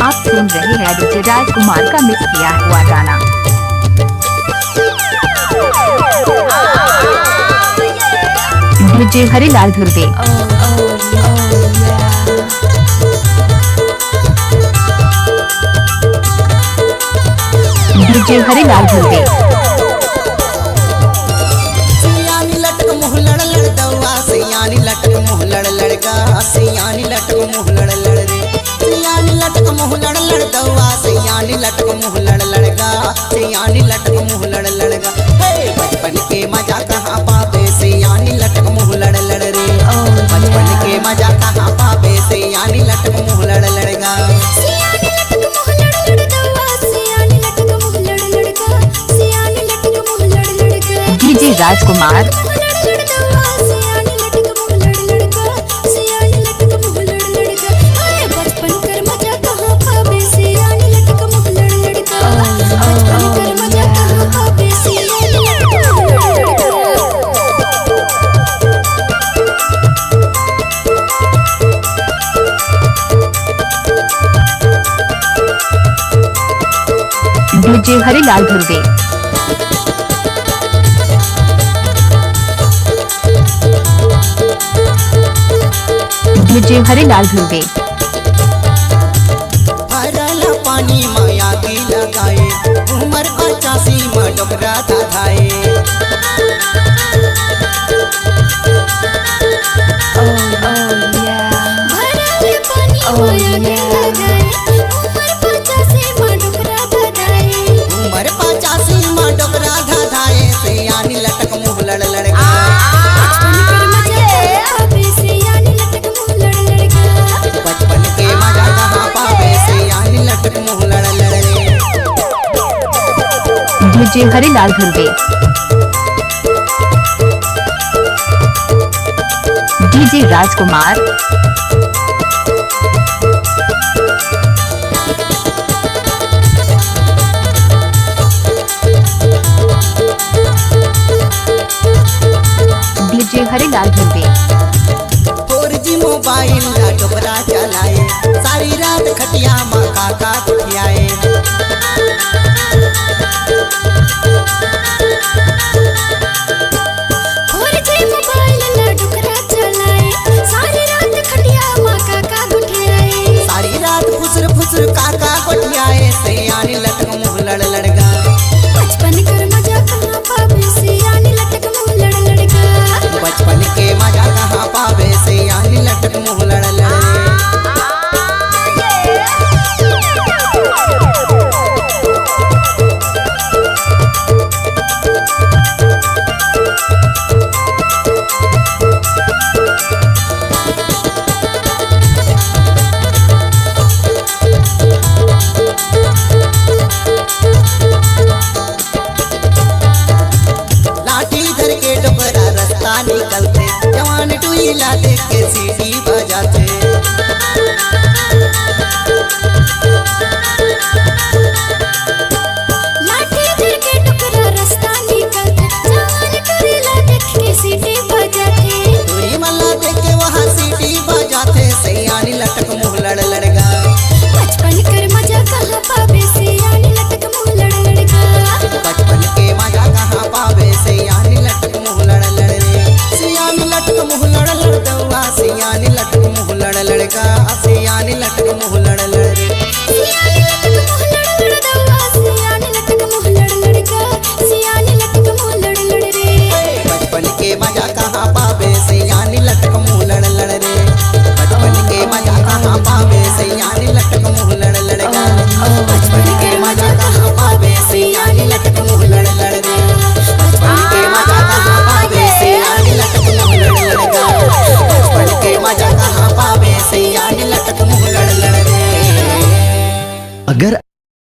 आप सुन रहे हैं डीजे राजकुमार का मिक्स किया हुआ गाना। डीजे हरिलाल धुर्वे। डीजे हरिलाल धुर्वे। सियानी लटक मुँह लड़ लड़ दवा, सियानी लटक मुँह लड़ लड़गा, सियानी लटक मुँह लड़ लड़ रे। सियानी लटक मुँह लड़ लड़ दवा, सियानी लटक मुँह लड़ लड़गा, सियानी लटक मुँह लड़ लड़गा। बचपन के मजा कहाँ पावे, सियानी लटक मुँह लड़ लड़ रे। बचपन के मजा कहाँ पावे, सियानी लटक मुँह लड़ लड़गा। DJ Rajkumar. DJ Harilal Dhurve. DJ Harilal Dhurve. भरला पानी माया की लगाए, उमर 85 में डोकरा धाधाए। उमर 85 में डोकरा धाधाए, सियानी लटक मुँह लड़ लड़गा। बचपन के मजा कहाँ पावे, सियानी लटक मुँह लड़ लड़ रे। DJ Harilal Dhurve. DJ Rajkumar. DJ Harilal Dhurve. 4G mobile ला डोकरा चलाए, सारी रात खटिया माँ काका उठियाए। सारी रात फुसर फुसर काका उठियाए, सियानी लटक मुँह लड़ लड़गा। बचपन कर मजा कहाँ पावे, सियानी लटक मुँह लड़ लड़गा। बचपन के मजा कहाँ पावे, सियानी लटक मुँह लड़ लड़ रे। लाठी धर के डोकरा रास्ता निकलते, जवान टुईला देख के सीटी बजाते। लाठी धर के डोकरा रास्ता निकलते, जवान टुईला देख के सीटी बजाते। टुई मल्ला देख के वहाँ सीटी बजाते, सियानी लटक मुँह लड़ लड़गा। बचपन कर मजा कहाँ पावे, सियानी लटक मुँह लड़ लड़गा। बचपन के मजा कहाँ पावे, सियानी लटक मुँह लड़ लड़ रे। सियानी लटक मुँह लड़ लड़ दवा, सियानी लटक मुँह लड़ लड़गा, सियानी लटक मुँह लड़ लड़ रे। सियानी लटक मुँह लड़ लड़ दवा, सियानी लटक मुँह लड़ लड़गा, सियानी लटक मुँह लड़ लड़ रे। बचपन के मजा कहाँ पावे, सियानी लटक मुँह लड़ लड़ रे। बचपन के मजा कहाँ पावे, सियानी लटक मुँह लड़ लड़गा। बचपन के मजा कहाँ पावे, सियानी लटक मुँह लड़ लड़ रे। बचपन के मजा कहाँ पावे, सियानी लटक मुँह लड़ लड़गा। बचपन के मजा कहाँ पावे, सियानी लटक मुँह लड़ लड़ रे। अगर